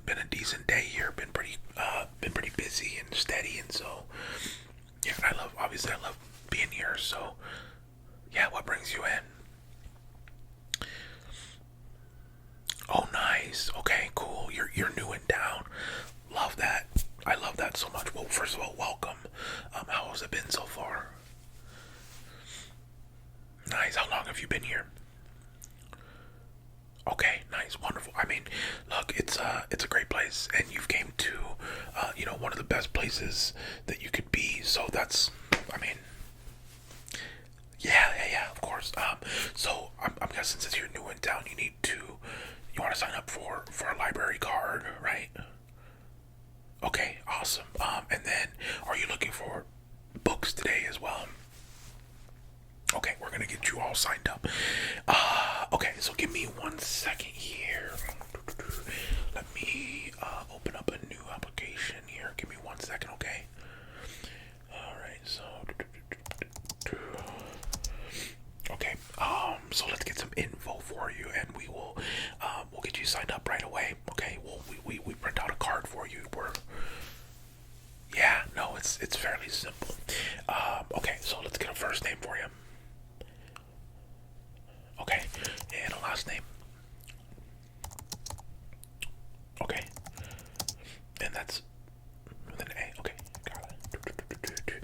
been a decent day here. Been pretty busy and steady, and so yeah, I love being here. So yeah, what brings you in? Oh, nice. Okay, cool. You're new in town. Love that. I love that so much. Well, first of all, welcome. How has it been so far? Nice. How long have you been here? Okay, nice, wonderful. I mean, look, it's a great place, and you've came to, one of the best places that you could be. So that's, I mean, yeah, of course. So I'm guessing since you're new in town, you want to sign up for a library card, right? Okay, awesome. And then, are you looking for books today as well? Okay, we're gonna get you all signed up. Okay, so give me 1 second here. Let me open up a new application here. Give me 1 second, okay? Alright, so okay, so let's get some info for you, and we'll get you signed up right away. Okay, we print out a card for you. Yeah, no, it's fairly simple. Okay, so let's get a first name for you. Okay, and a last name. Okay, and that's with an A. Okay, got it.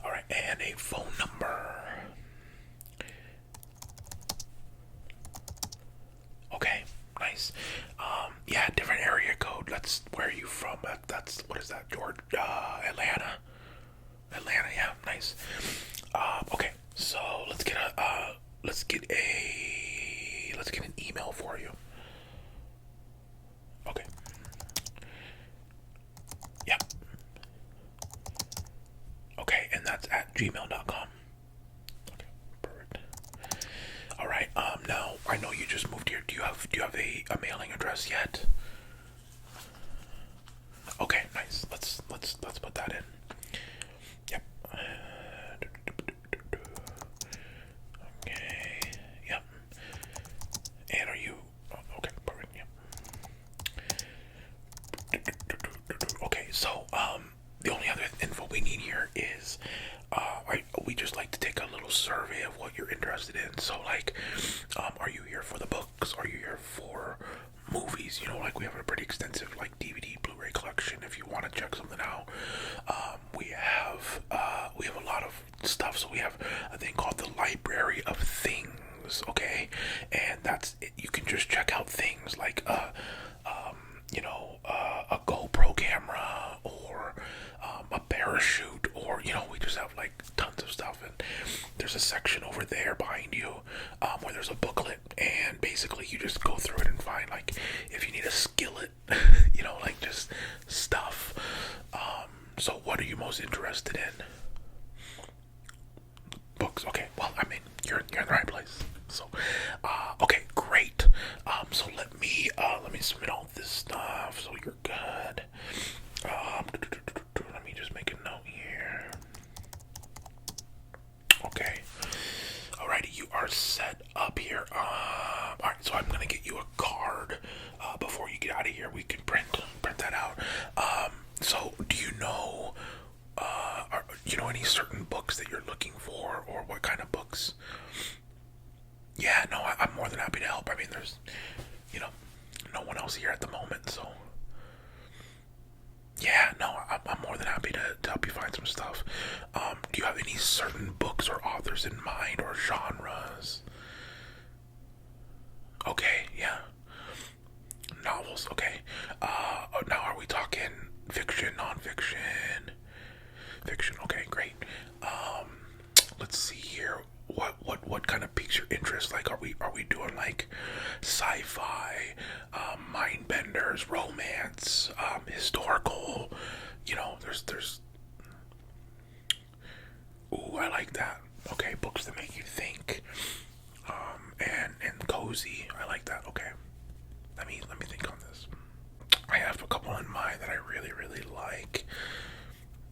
All right, and a phone number. Okay, nice. Yeah, different area code. Where are you from? That's what is that? Georgia, Atlanta. Atlanta, yeah, nice. Okay, so let's get an email for you. Okay. Yep. Okay, and that's at gmail.com. Okay, perfect. All right. Now I know you just moved here. Do you have a mailing address yet? Okay, nice. Let's put that in. Yep. Okay. Yep. And are you? Okay, perfect. Yep. Okay, so the only other info we need here is we just like to take a little survey of what you're interested in. So like, are you here for the books? Are you here for movies? Like we have a pretty extensive like DVD, Blu-ray collection. If you want to check something out, we have a lot of stuff. So we have a thing called the Library of Things. Okay, and that's it. You can just check out things like a GoPro camera or a parachute, or we just have like tons of stuff. And there's a section over there behind you where there's a booklet, and basically you just go through it and find like if you need a skillet, like just stuff. So what are you most interested in? Books. Okay, well, I mean, you're in the right place. So okay, great. So let me submit all this stuff so you're good. Let me just make a note here. Okay. Alrighty, you are set up here. Alright, so I'm gonna get you a card before you get out of here. We can print that out. So do you know any certain books that you're looking for, or what kind of books? Yeah, no, I'm more than happy to help. I mean, there's no one else here at the moment, so yeah, no, I'm more than happy to help you find some stuff. Do you have any certain books or authors in mind, or genres? Okay, yeah. Novels, okay. Now are we talking fiction, nonfiction? Fiction, okay, great. Let's see here. What kind of piques your interest? Like, are we doing like sci-fi, mind benders, romance, historical? There's. Ooh, I like that. Okay, books that make you think, and cozy. I like that. Okay, let me think on this. I have a couple in mind that I really like.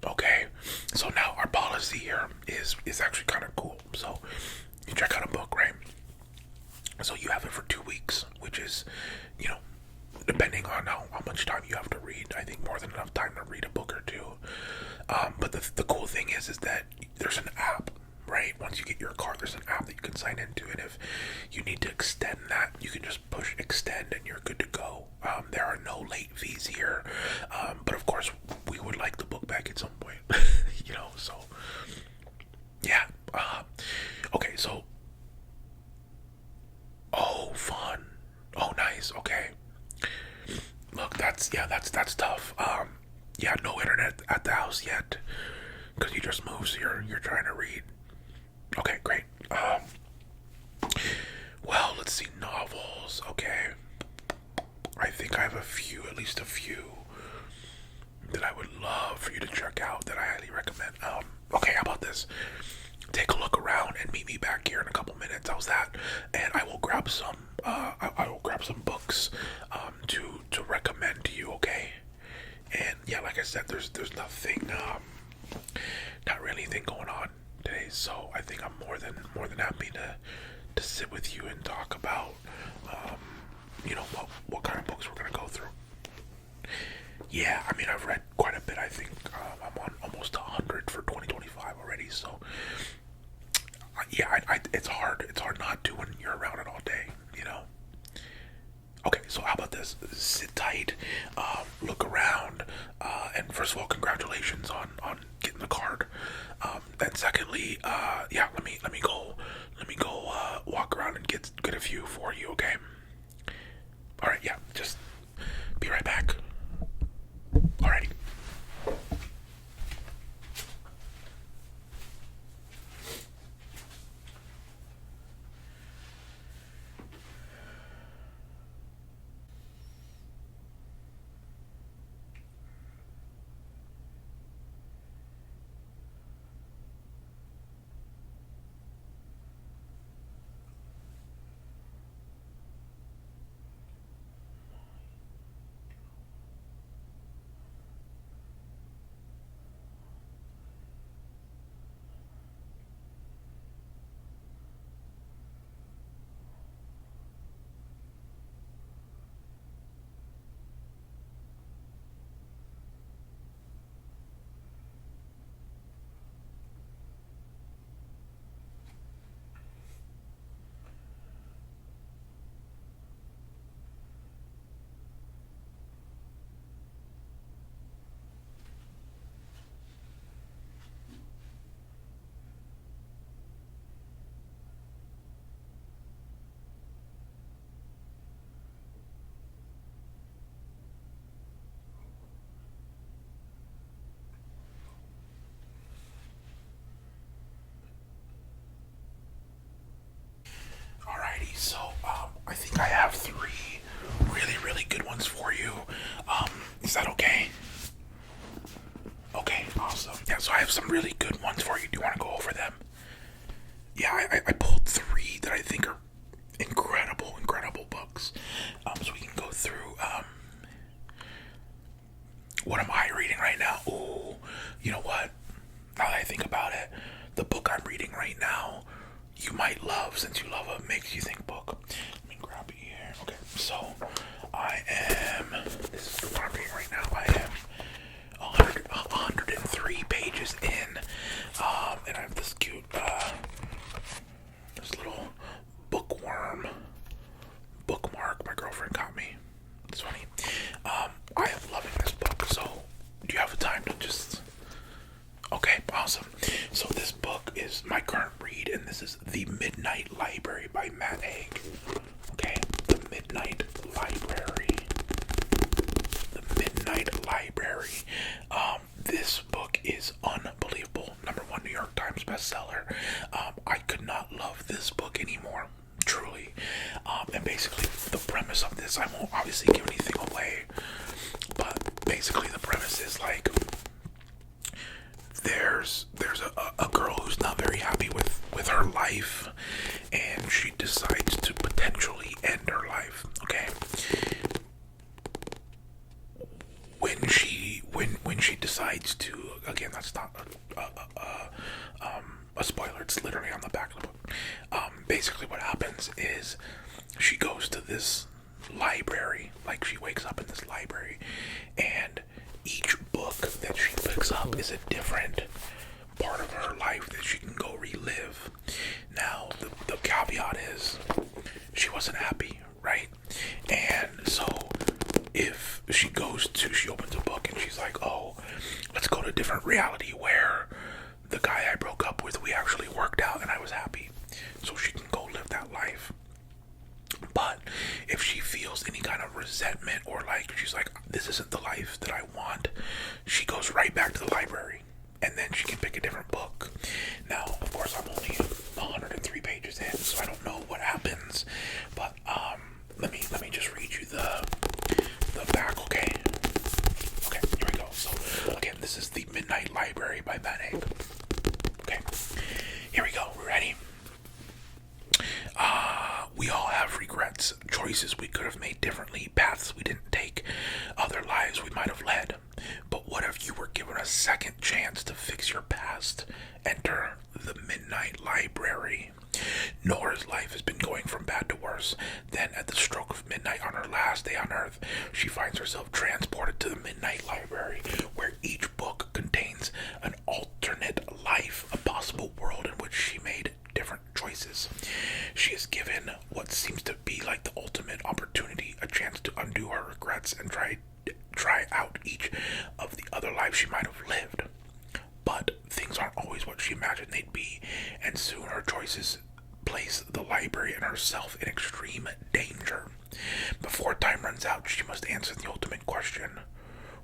Okay, so now our policy here is actually kind of cool. So you check out a book, right? So you have it for 2 weeks, which is, depending enough time to read a book or two. But the cool thing is that there's an app, right? Once you get your card, there's an app that you can sign into, and if you need to extend that, you can just push extend and you're good to go. There are no late fees here, but of course we would like the book back at some point. So yeah. Okay, so oh, fun. Oh, nice. Okay. Look, that's tough. Yeah, no internet at the house yet, because you just moved, so you're trying to read. Okay, great. Well, let's see, novels. Okay, I think I have at least a few that I would love for you to check out that I highly recommend. Okay, how about this? Take a look around and meet me back here in a couple minutes. How's that? And I will grab some. I will grab some books to recommend to you. Okay. And yeah, like I said, there's nothing, not really anything going on today. So I think I'm more than happy to sit with you and talk about, what kind of books we're gonna go through. Yeah, I mean, I've read quite a bit. I think I'm on almost 100 for 2025 already. So yeah, it's hard. It's hard not to when you're around it all day. Okay, so how about this? Sit tight, look around, and first of all, congratulations on getting the card. And secondly, yeah, let me go walk around and get a few for you. Okay. All right. Yeah. Just be right back. Alrighty. Alrighty, so I think I have three really good ones for you. Is that okay? Okay, awesome. Yeah, so I have some really good ones for you. Do you want to go over them? Yeah, I pulled three that I think are incredible books. So we can go through. What am I reading right now? Ooh, you know what? Now that I think about it, the book I'm reading right now, you might love, since you love a makes you think book. Let me grab it here. Okay, so this is what I'm reading right now. I am 103 pages in, and I have this cute, this little bookworm bookmark my girlfriend got me. It's funny. I am loving this book, so do you have the time to just... Okay, awesome. So this book is my current read, and this is The Midnight Library by Matt Haig. Okay, The Midnight Library. The Midnight Library. This book is unbelievable. #1 New York Times bestseller. I could not love this book anymore. Truly. And basically the premise of this, I won't obviously give anything away, but basically the premise is like there's a girl who's not very happy with her life, and she decides to potentially end her life. Okay, when she decides to, again, that's not a spoiler, it's literally on the back of the book. Basically what happens is she goes to this library, like she wakes up in this library, and each she opens a book and she's like, oh, let's go to a different reality where the guy I broke up with, we actually worked out and I was happy. So she can go live that life. But if she feels any kind of resentment or like she's like, this isn't the life that I want, she goes right back to the library and then she can pick a different book. Now, of course, I'm only 103 pages in, so I don't know what happens. But let me just read you the back, okay? Okay, here we go. So again, this is The Midnight Library by Ben Egg. Okay, here we go. We're ready. We all have regrets, choices we could have made differently, paths we didn't take, other lives we might have led. But what if you were given a second chance to fix your past? Enter the Midnight Library. Nora's life has been going from bad to worse. Then, at the stroke of midnight on her last day on Earth, she finds herself transported to the Midnight Library, where each book contains an alternate life, a possible world in which she made different choices. She is given what seems to be like the ultimate opportunity, a chance to undo her regrets and try out each of the other lives she might have lived. But things aren't always what she imagined they'd be, and soon her choices place the library and herself in extreme danger. Before time runs out, she must answer the ultimate question.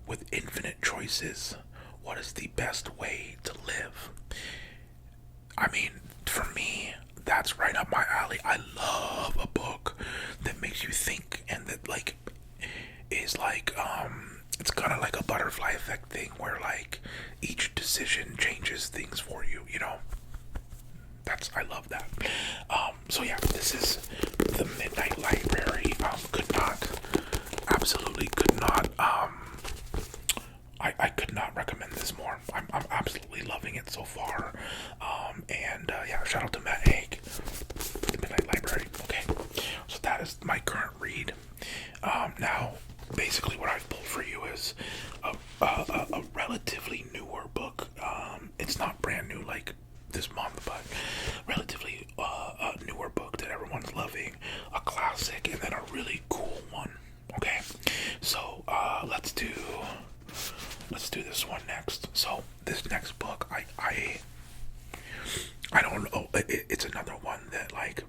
With infinite choices, what is the best way to live? I mean, for me, that's right up my alley. I love a book that makes you think and that like is like it's kind of like a butterfly effect thing where like each decision changes things for you, you know. I love that. So yeah, this is the Midnight Library. Absolutely could not I could not recommend this more. I'm absolutely loving it so far. Yeah, shout out to Matt Haig, the Midnight Library. Okay, so that is my current read. Now, basically, what I've pulled for you is a relatively newer book. It's not brand new like this month, but relatively a newer book that everyone's loving, a classic, and then a really cool one. Okay, so let's do this one next. So this next book, I don't know. It's another one that like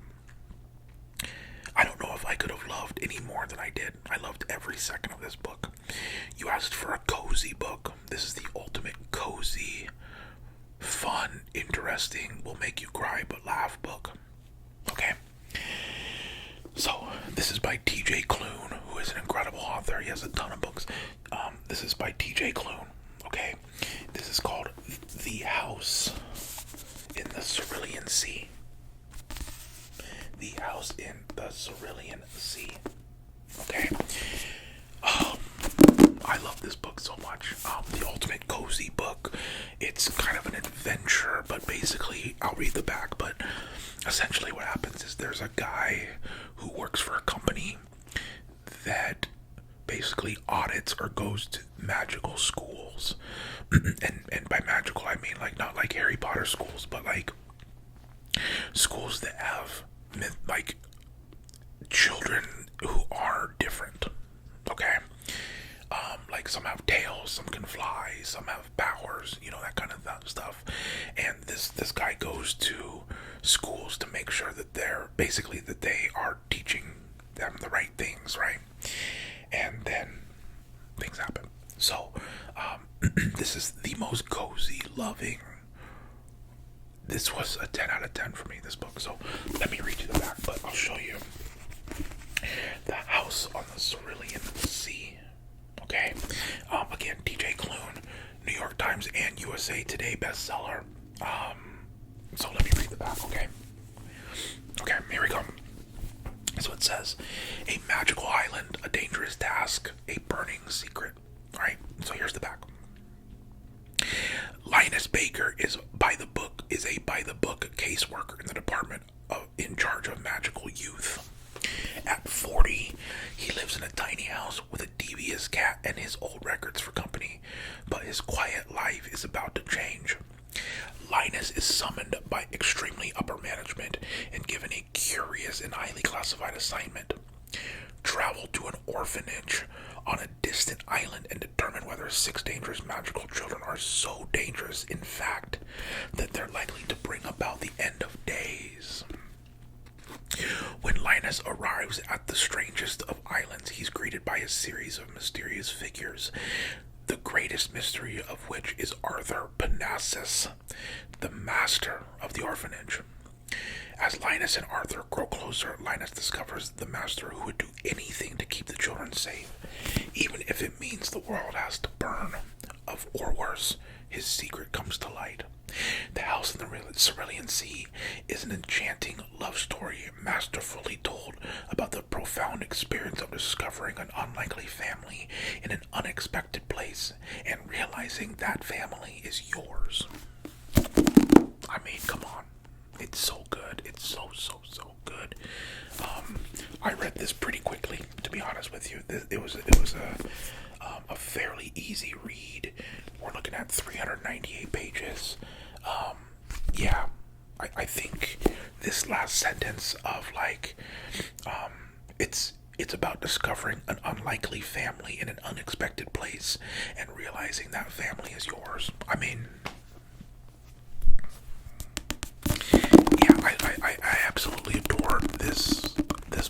I don't know if I could have loved any more than I did. I loved every second of this book. You asked for a cozy book. This is the ultimate cozy, fun, interesting, will make you cry but laugh book. Okay. So this is by TJ Klune, who is an incredible author. He has a ton of books. This is by TJ Klune. Okay. This is called The House in the Cerulean Sea. The House in the Cerulean Sea. Okay. I love this book so much. The ultimate cozy book. It's kind of an adventure, but basically, I'll read the back, but essentially what happens is there's a guy who works for a company that basically audits or goes to magical schools. and by magical, I mean like not like Harry Potter schools, but like schools that have like children who are different. Okay. Like some have tails, some can fly, some have powers, you know, that kind of stuff. And this guy goes to schools to make sure that they are teaching them the right things, right? And then things happen. So this is the most cozy, loving. This was a 10 out of 10 for me, this book. So let me read you the back, but I'll show you. The House on the Cerulean Sea. Okay. Again, TJ Klune, New York Times and USA Today bestseller. So let me read the back, okay? Okay, here we go. So it says, a magical island, a dangerous task, a burning secret. Alright, so here's the back. Linus Baker is a by the book caseworker in the department in charge of magical youth. At 40, he lives in a tiny house with a devious cat and his old records for company, but his quiet life is about to change. Linus is summoned by extremely upper management and given a curious and highly classified assignment. Travel to an orphanage on a distant island and determine whether 6 dangerous magical children are so dangerous, in fact, that they're likely to bring about the end of days. When Linus arrives at the strangest of islands, he's greeted by a series of mysterious figures, the greatest mystery of which is Arthur Panassus, the master of the orphanage. As Linus and Arthur grow closer, Linus discovers the master who would do anything to keep the children safe, even if it means the world has to burn. Or worse, his secret comes to light. The House in the Cerulean Sea is an enchanting love story masterfully told about the profound experience of discovering an unlikely family in an unexpected place and realizing that family is yours. I mean, come on. It's so good. It's so good. I read this pretty quickly, to be honest with you. It was a fairly easy read. We're looking at 398 pages. Yeah, I think this last sentence of it's about discovering an unlikely family in an unexpected place and realizing that family is yours. I mean, yeah, I absolutely adore this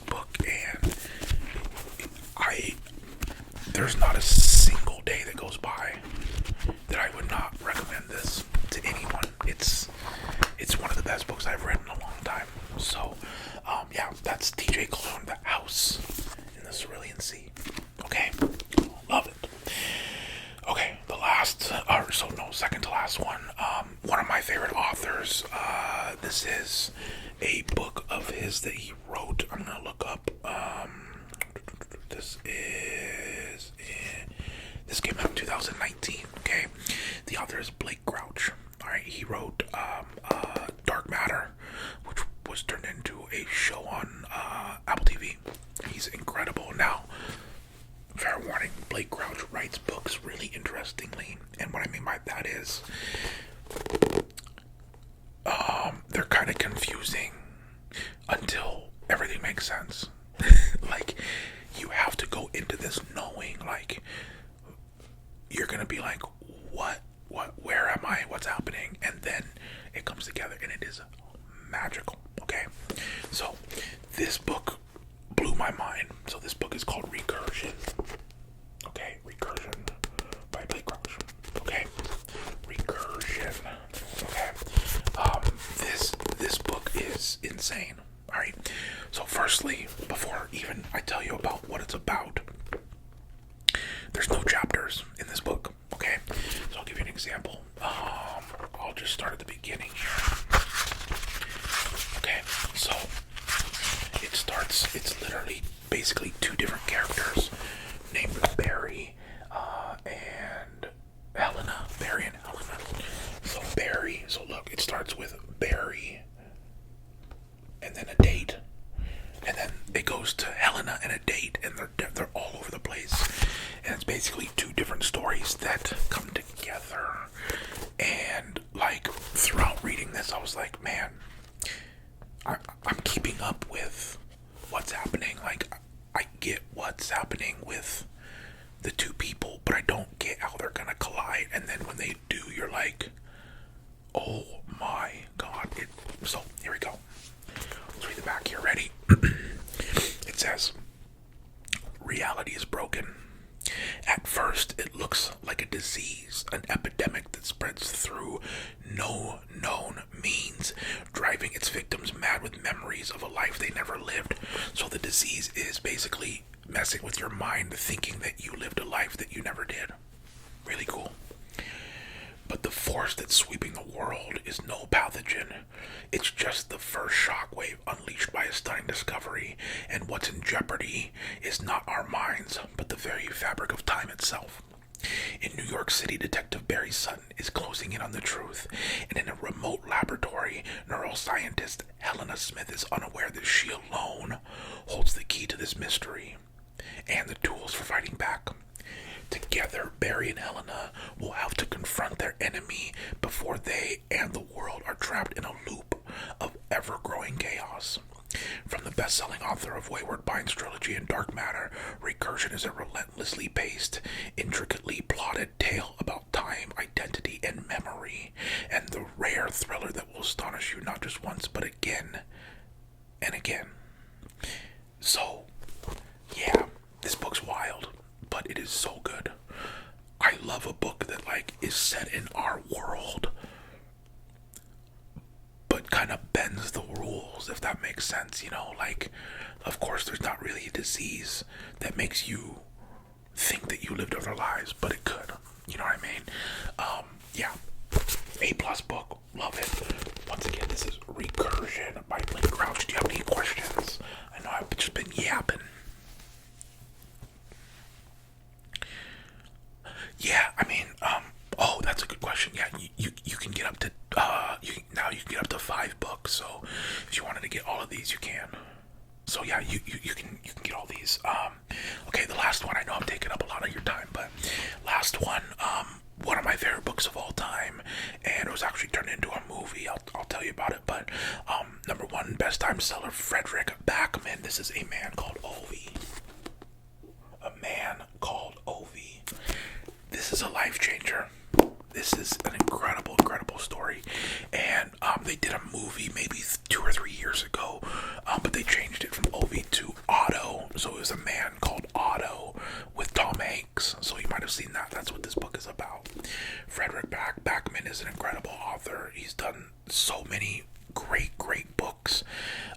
book, and there's not a single day that goes by that I would not recommend this to anyone. It's one of the best books I've read in a long time. So, yeah, that's TJ Klune, The House in the Cerulean Sea. Okay, love it. Okay, second to last one. One of my favorite authors. This is a book of his that he wrote. I'm gonna look up. This came out in 2019. Okay, the author is Blake Crouch. All right, he wrote Dark Matter, which was turned into a show on Apple TV. He's incredible. Now, fair warning, Blake Crouch writes books really interestingly, and what I mean by that is they're kind of confusing until everything makes sense. Like, you have to go into this knowing, like, you're gonna be like, what, where am I, what's happening, and then it comes together, and it is magical. Okay, so this book blew my mind. So this book is called Recursion. Okay, Recursion by Blake Crouch. Okay, Recursion. Okay, this book is insane. All right. So firstly, before even I tell you about what it's about, there's no chapters in this book. Okay, so I'll give you an example. I'll just start at the beginning here. Okay, so it's literally basically 2 different characters named Barry and Helena. Barry and Helena. So look, it starts with Barry and then a date, and then it goes to Helena and a date, and they're all over the place, and it's basically 2 different stories that come together. And like, throughout reading this, I was like, man, I'm keeping up with what's happening. Like, I get what's happening with the 2 people, but I don't get how they're gonna collide. And then when they do, you're like, oh my god. So here we go. Let's read the back here. Ready? It says, reality is broken. At first, it looks like a disease, an epidemic that spreads through no known means, driving its victims mad with memories of a life they never lived. So the disease is basically messing with your mind, thinking that you lived a life that you never did. Really cool. But the force that's sweeping the world is no pathogen. It's just the first shockwave unleashed by a stunning discovery, and what's in jeopardy is not our minds, but the very fabric of time itself. In New York City, Detective Barry Sutton is closing in on the truth, and in a remote laboratory, neuroscientist Helena Smith is unaware that she alone holds the key to this mystery and the tools for fighting back. Together, Barry and Helena will have to confront their enemy before they and the world are trapped in a loop of ever-growing chaos. From the best-selling author of Wayward Spine's trilogy and Dark Matter, Recursion is a relentlessly paced, intricately plotted tale about time, identity, and memory, and the rare thriller that will astonish you not just once, but again and again. So, yeah, this book's wild, but it is so good. I love a book that, like, is set in our world, but kind of bends the rules, if that makes sense, you know? Like, of course, there's not really a disease that makes you think that you lived other lives, but it could. You know what I mean? Yeah. A+ book. Love it. Once again, this is Recursion by Lynn Crouch. Do you have any questions? I know I've just been yapping. Yeah, I mean, oh, that's a good question. Yeah, you can get up to you can get up to 5 books. So if you wanted to get all of these, you can. So yeah, you can get all these. Okay, the last one. I know I'm taking up a lot of your time, but last one. One of my favorite books of all time, and it was actually turned into a movie. I'll tell you about it. But number 1 best time seller, Frederick Backman. This is A Man Called Ovi. A Man Called Ovi. This is a life changer. This is an incredible story, and they did a movie maybe 2 or 3 years ago, but they changed it from Ovi to Otto, so it was A Man Called Otto with Tom Hanks. So you might have seen that. That's what this book is about. Frederick Backman is an incredible author. He's done so many great books.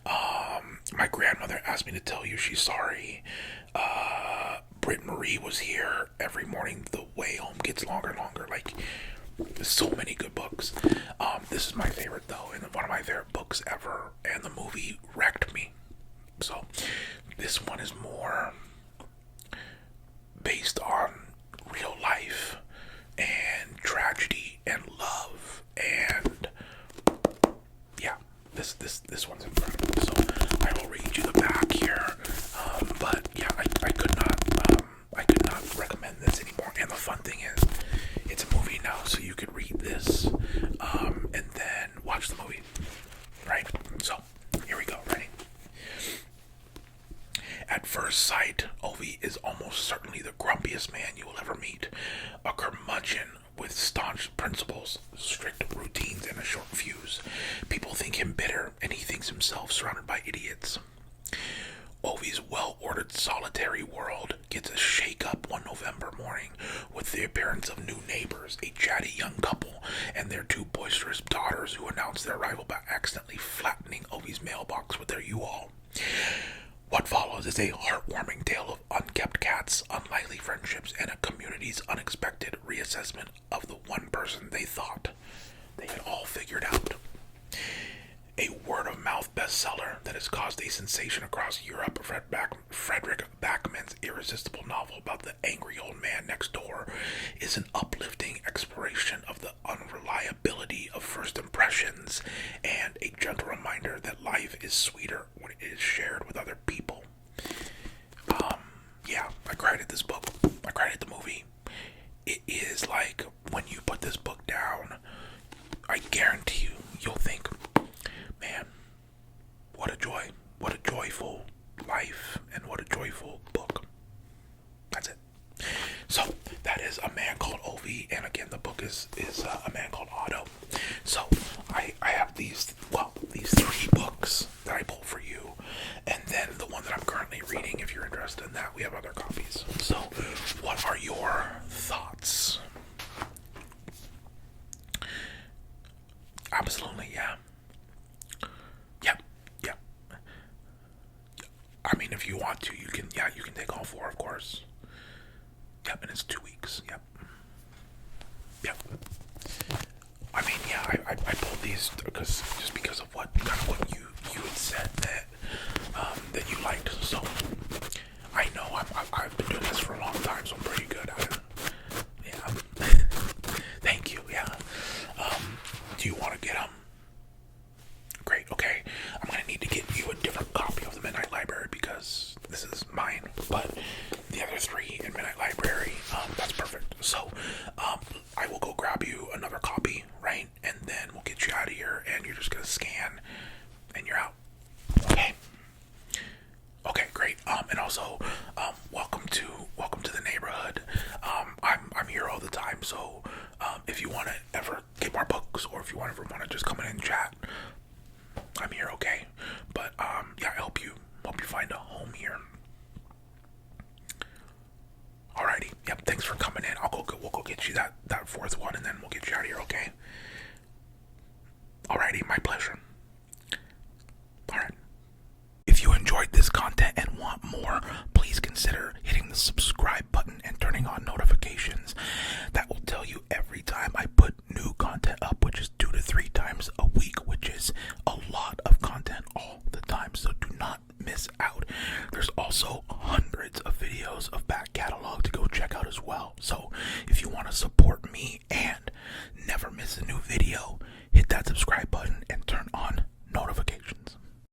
My grandmother asked me to tell you she's sorry. Britt Marie was here every morning. The way home gets longer and longer. Like, there's so many good books. This is my favorite though, and one of my favorite books ever. And the movie wrecked me. So this one is more based on real life and tragedy and love, and yeah, this one's incredible. So I will read you the back here. But yeah, I could not recommend this anymore. And the fun thing is, it's a movie now, so you could read this and then watch the movie, right? So here we go. Ready? At first sight, Ovi is almost certainly the grumpiest man you will ever meet. A curmudgeon with staunch principles, strict routines, and a short fuse. People think him bitter, and he thinks himself surrounded by idiots. Ovi's well-ordered solitary world gets a shake-up one November morning with the appearance of new neighbors, a chatty young couple, and their 2 boisterous daughters who announce their arrival by accidentally flattening Ovi's mailbox with their U-Haul. What follows is a heartwarming tale of unkept cats, unlikely friendships, and a community's unexpected reassessment of the one person they thought they had all figured out. A word-of-mouth bestseller that has caused a sensation across Europe, Frederick Backman's irresistible novel about the angry old man next door is an uplifting exploration of the unreliability of first impressions and a gentle reminder that life is sweeter when it is shared with other people. Yeah, I cried at this book. I cried at the movie. It is like, when you put this book down, I guarantee you'll think, man, what a joy, what a joyful life, and what a joyful book. That's it. So that is A Man Called Ovi, and again, the book is A Man Called Otto. So I have these 3 books that I pulled for you, and then the one that I'm currently reading. If you're interested in that, we have other copies. So what are your thoughts? Absolutely, yeah. Yep. I mean, if you want to, you can take all 4, of course. Yep, and it's 2 weeks. Yep. I mean, yeah, I pulled these because of what you had said that you liked. So I know I've been doing this for a long time, so I'm pretty good at it. Yeah. Thank you. Yeah. Do you want to get them? Great. Okay. I'm gonna need to get you a different copy of the Midnight Library because this is mine. But the other 3 in Midnight Library, that's perfect. So, I will go grab you another copy, right? And then we'll get you out of here, and you're just also hundreds of videos of back catalog to go check out as well. So if you want to support me and never miss a new video, hit that subscribe button.